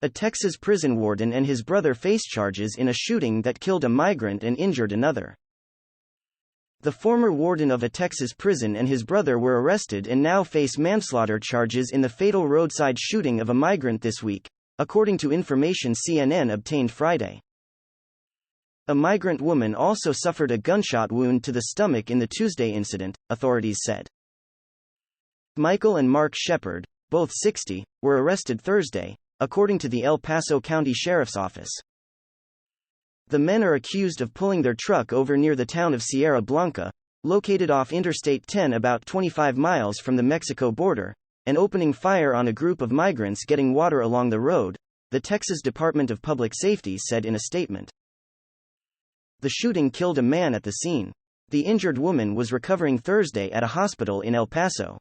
A Texas prison warden and his brother face charges in a shooting that killed a migrant and injured another. The former warden of a Texas prison and his brother were arrested and now face manslaughter charges in the fatal roadside shooting of a migrant this week, according to information CNN obtained Friday. A migrant woman also suffered a gunshot wound to the stomach in the Tuesday incident, authorities said. Michael and Mark Shepard, both 60, were arrested Thursday, according to the El Paso County Sheriff's Office. The men are accused of pulling their truck over near the town of Sierra Blanca, located off Interstate 10 about 25 miles from the Mexico border, and opening fire on a group of migrants getting water along the road, the Texas Department of Public Safety said in a statement. The shooting killed a man at the scene. The injured woman was recovering Thursday at a hospital in El Paso.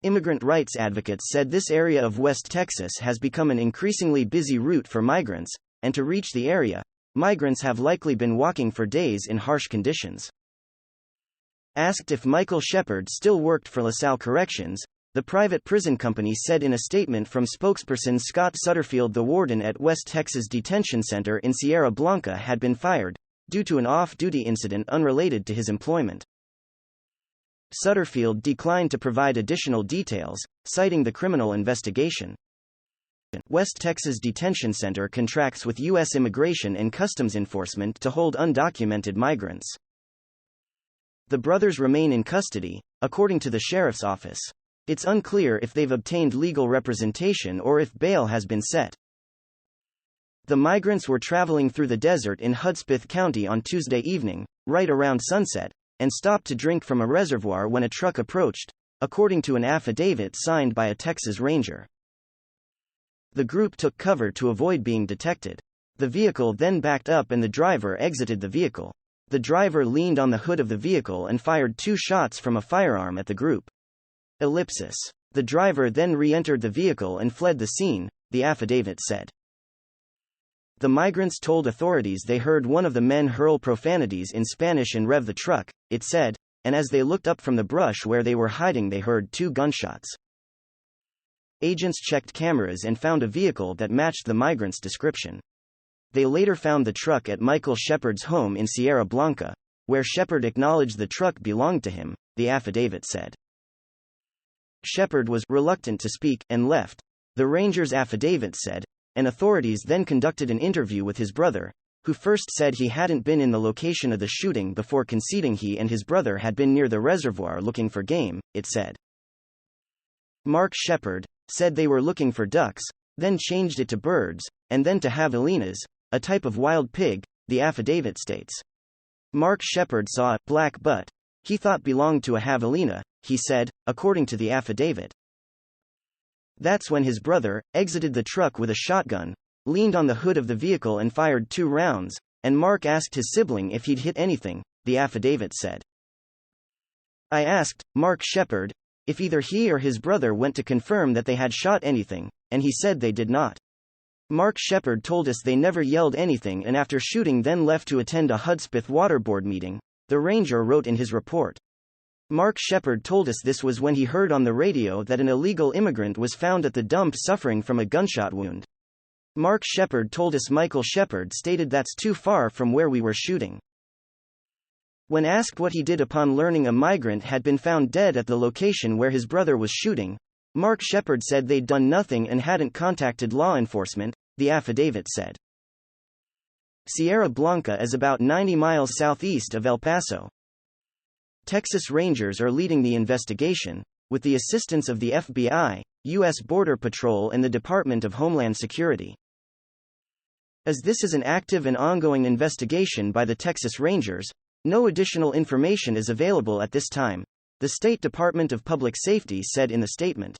Immigrant rights advocates said this area of West Texas has become an increasingly busy route for migrants, and to reach the area, migrants have likely been walking for days in harsh conditions. Asked if Michael Shepard still worked for LaSalle Corrections, the private prison company said in a statement from spokesperson Scott Sutterfield the warden at West Texas Detention Center in Sierra Blanca had been fired, due to an off-duty incident unrelated to his employment. Sutterfield declined to provide additional details, citing the criminal investigation. West Texas Detention Center contracts with U.S. Immigration and Customs Enforcement to hold undocumented migrants. The brothers remain in custody, according to the sheriff's office. It's unclear if they've obtained legal representation or if bail has been set. The migrants were traveling through the desert in Hudspeth County on Tuesday evening, right around sunset, and stopped to drink from a reservoir when a truck approached, according to an affidavit signed by a Texas Ranger. The group took cover to avoid being detected. The vehicle then backed up and the driver exited the vehicle. The driver leaned on the hood of the vehicle and fired 2 shots from a firearm at the group. Ellipsis. The driver then re-entered the vehicle and fled the scene, the affidavit said. The migrants told authorities they heard one of the men hurl profanities in Spanish and rev the truck, it said, and as they looked up from the brush where they were hiding they heard 2 gunshots. Agents checked cameras and found a vehicle that matched the migrants' description. They later found the truck at Michael Shepard's home in Sierra Blanca, where Shepard acknowledged the truck belonged to him, the affidavit said. Shepard was reluctant to speak and left, the ranger's affidavit said, and authorities then conducted an interview with his brother, who first said he hadn't been in the location of the shooting before conceding he and his brother had been near the reservoir looking for game, it said. Mark Shepard said they were looking for ducks, then changed it to birds, and then to javelinas, a type of wild pig, the affidavit states. Mark Shepard saw a black butt he thought belonged to a javelina, he said, according to the affidavit. That's when his brother exited the truck with a shotgun, leaned on the hood of the vehicle and fired 2 rounds, and Mark asked his sibling if he'd hit anything, the affidavit said. I asked Mark Shepard if either he or his brother went to confirm that they had shot anything, and he said they did not. Mark Shepard told us they never yelled anything and after shooting then left to attend a Hudspeth Water Board meeting, the ranger wrote in his report. Mark Shepard told us this was when he heard on the radio that an illegal immigrant was found at the dump suffering from a gunshot wound. Mark Shepard told us Michael Shepard stated that's too far from where we were shooting. When asked what he did upon learning a migrant had been found dead at the location where his brother was shooting, Mark Shepard said they'd done nothing and hadn't contacted law enforcement, the affidavit said. Sierra Blanca is about 90 miles southeast of El Paso. Texas Rangers are leading the investigation, with the assistance of the FBI, U.S. Border Patrol and the Department of Homeland Security. As this is an active and ongoing investigation by the Texas Rangers, no additional information is available at this time, the State Department of Public Safety said in the statement.